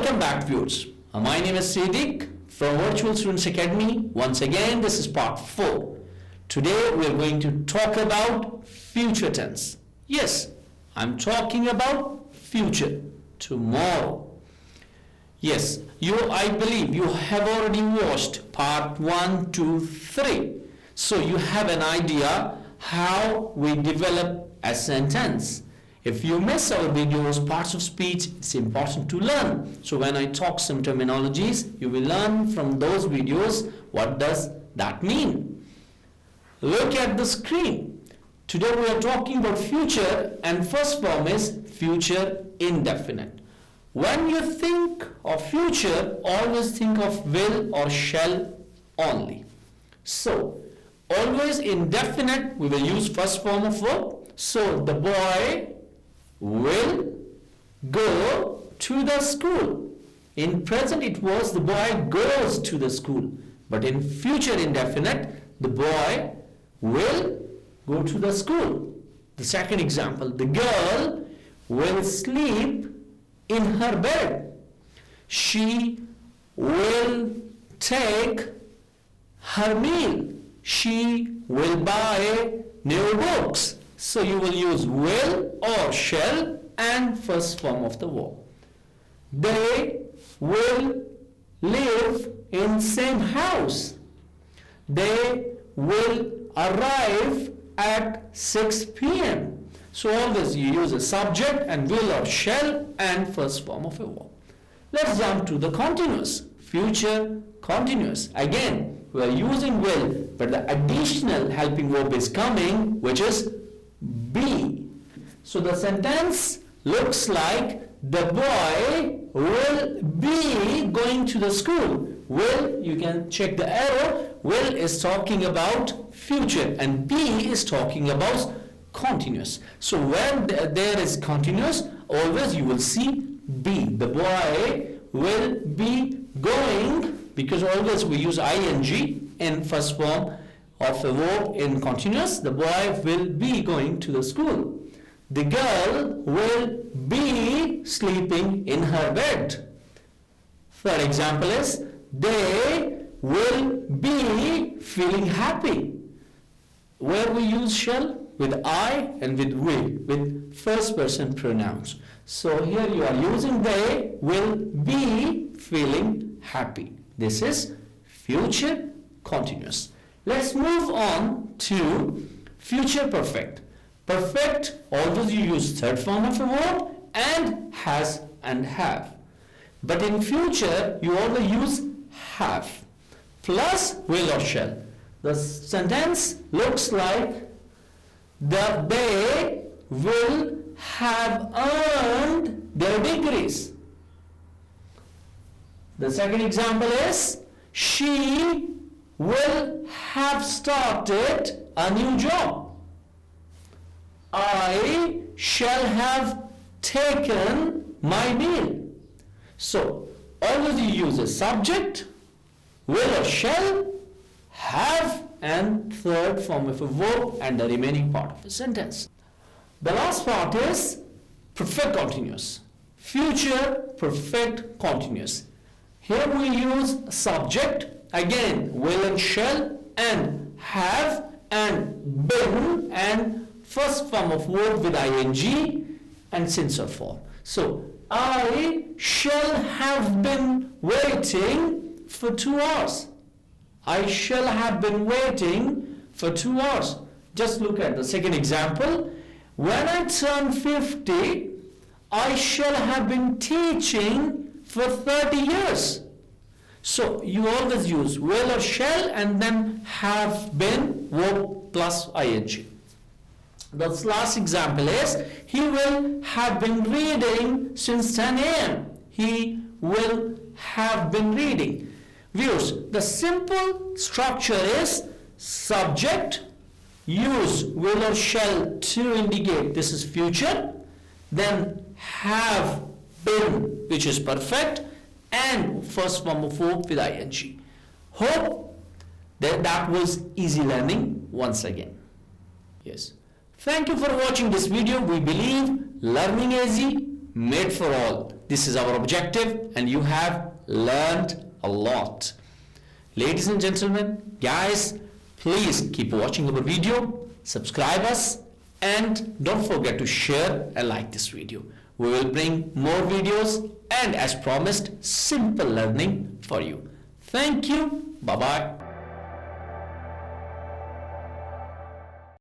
Welcome back, viewers. My name is Siddiq from Virtual Students Academy. Once again, this is part 4. Today we are going to talk about future tense. Yes, I'm talking about future, tomorrow. Yes, I believe you have already watched part 1, 2, 3. So you have an idea how we develop a sentence. If you miss our videos, parts of speech, it's important to learn. So when I talk some terminologies, you will learn from those videos what does that mean. Look at the screen. Today we are talking about future, and first form is future indefinite. When you think of future, always think of will or shall only. So always indefinite, we will use first form of verb. So the boy will go to the school. In present it was the boy goes to the school. But in future indefinite, the boy will go to the school. The second example, the girl will sleep in her bed. She will take her meal. She will buy new books. So you will use will or shall and first form of the verb. They will live in same house. They will arrive at 6 p.m. So always you use a subject and will or shall and first form of a verb. Let's jump to the continuous. Future continuous. Again, we are using will, but the additional helping verb is coming, which is be. So the sentence looks like the boy will be going to the school. Will, you can check the arrow. Will is talking about future and be is talking about continuous. So when there is continuous, always you will see be. The boy will be going, because always we use ing in first form of a verb in continuous. The boy will be going to the school. The girl will be sleeping in her bed. Third example is they will be feeling happy. Where we use shall? With I and with we, with first person pronouns. So here you are using they will be feeling happy. This is future continuous. Let's move on to future perfect. Perfect, always you use third form of a verb and has and have. But in future, you always use have plus will or shall. The sentence looks like they will have earned their degrees. The second example is she will have started a new job. I shall have taken my meal. So always you use a subject, will or shall, have, and third form of a verb and the remaining part of a sentence. The last part is perfect continuous. Future perfect continuous. Here we use subject, again will and shall, and have, and been, and first form of verb with ing and sincere form. So I shall have been waiting for 2 hours. I shall have been waiting for 2 hours. Just look at the second example. When I turn 50, I shall have been teaching for 30 years. So you always use will or shall and then have been verb plus ing. The last example is he will have been reading since 10 a.m. He will have been reading. Viewers, the simple structure is subject, use will or shall to indicate this is future, then have been, which is perfect, and first form of verb with ing. Hope that was easy learning once again. Yes. Thank you for watching this video. We believe learning easy, made for all. This is our objective, and you have learned a lot. Ladies and gentlemen, guys, please keep watching our video, subscribe us, and don't forget to share and like this video. We will bring more videos and, as promised, simple learning for you. Thank you. Bye-bye.